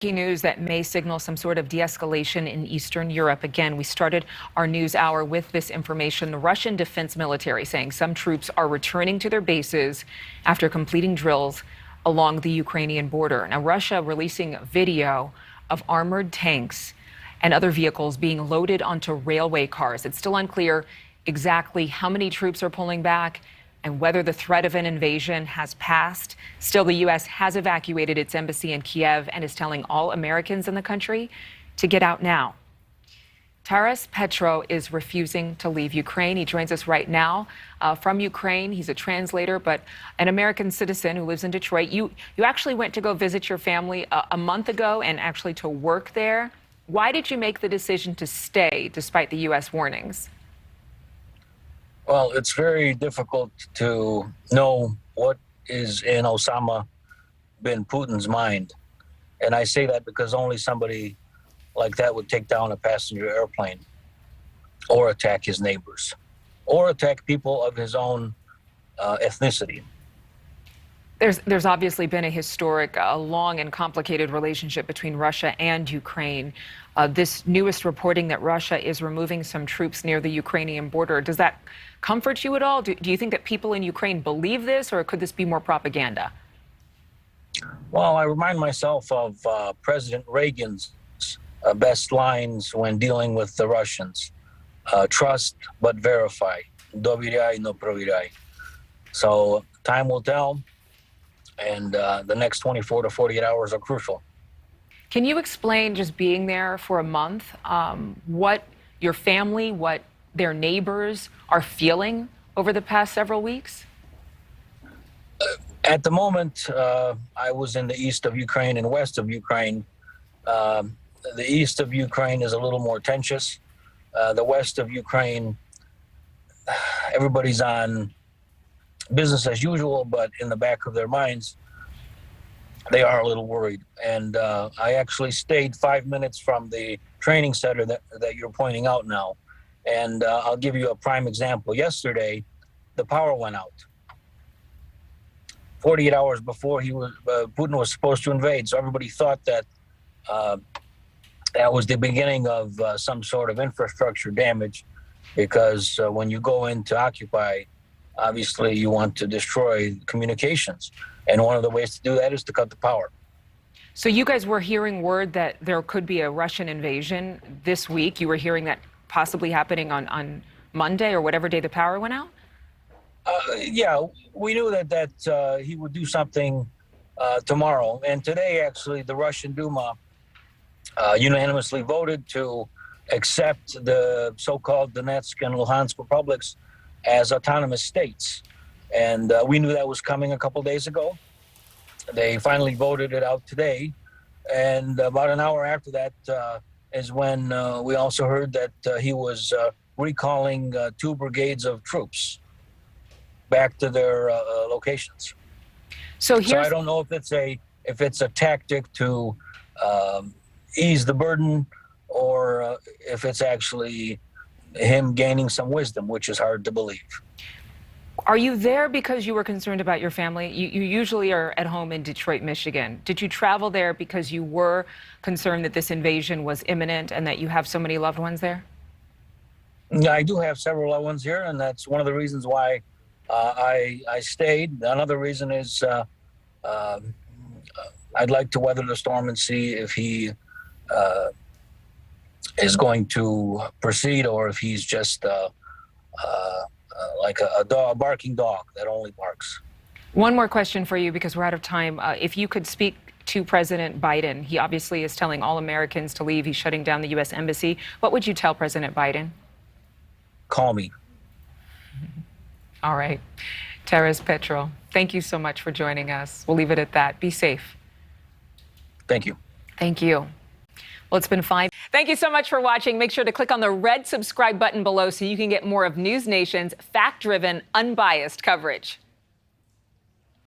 Breaking news that may signal some sort of de-escalation in Eastern Europe. Again, we started our news hour with this information. The Russian defense military saying some troops are returning to their bases after completing drills along the Ukrainian border. Now, Russia releasing video of armored tanks and other vehicles being loaded onto railway cars. It's still unclear exactly how many troops are pulling back and whether the threat of an invasion has passed. Still, the U.S. has evacuated its embassy in Kiev and is telling all Americans in the country to get out now. Taras Petro is refusing to leave Ukraine. He joins us right now from Ukraine. He's a translator, but an American citizen who lives in Detroit. You actually went to go visit your family a month ago and actually to work there. Why did you make the decision to stay despite the U.S. warnings? Well, it's very difficult to know what is in Osama bin Putin's mind. And I say that because only somebody like that would take down a passenger airplane or attack his neighbors or attack people of his own ethnicity. There's obviously been a historic, long and complicated relationship between Russia and Ukraine. This newest reporting that Russia is removing some troops near the Ukrainian border, does that comfort you at all? Do you think that people in Ukraine believe this, or could this be more propaganda? Well, I remind myself of President Reagan's best lines when dealing with the Russians. Trust but verify. Доверяй, но проверяй. So time will tell. And the next 24 to 48 hours are crucial. Can you explain, just being there for a month, what your family, what their neighbors are feeling over the past several weeks? At the moment, I was in the east of Ukraine and west of Ukraine. The east of Ukraine is a little more tense. The west of Ukraine, everybody's on business as usual, but in the back of their minds, they are a little worried. And I actually stayed 5 minutes from the training center that you're pointing out now. And I'll give you a prime example. Yesterday, the power went out 48 hours before Putin was supposed to invade. So everybody thought that that was the beginning of some sort of infrastructure damage, because when you go in to occupy, obviously, you want to destroy communications. And one of the ways to do that is to cut the power. So you guys were hearing word that there could be a Russian invasion this week. You were hearing that possibly happening on Monday or whatever day the power went out? Yeah, we knew that he would do something tomorrow. And today, actually, the Russian Duma unanimously voted to accept the so-called Donetsk and Luhansk republics as autonomous states. And we knew that was coming a couple days ago. They finally voted it out today. And about an hour after that is when we also heard that he was recalling 2 brigades of troops back to their locations. So I don't know if it's a tactic to ease the burden, or if it's actually him gaining some wisdom, which is hard to believe. Are you there because you were concerned about your family? You usually are at home in Detroit, Michigan. Did you travel there because you were concerned that this invasion was imminent and that you have so many loved ones there? Yeah, I do have several loved ones here, and that's one of the reasons why I stayed. Another reason is I'd like to weather the storm and see if he is going to proceed, or if he's just like a barking dog that only barks. One more question for you, because we're out of time. If you could speak to President Biden, he obviously is telling all Americans to leave. He's shutting down the U.S. Embassy. What would you tell President Biden? Call me. All right. Taras Petro, thank you so much for joining us. We'll leave it at that. Be safe. Thank you. Thank you. Well, it's been 5. Thank you so much for watching. Make sure to click on the red subscribe button below so you can get more of NewsNation's fact-driven, unbiased coverage.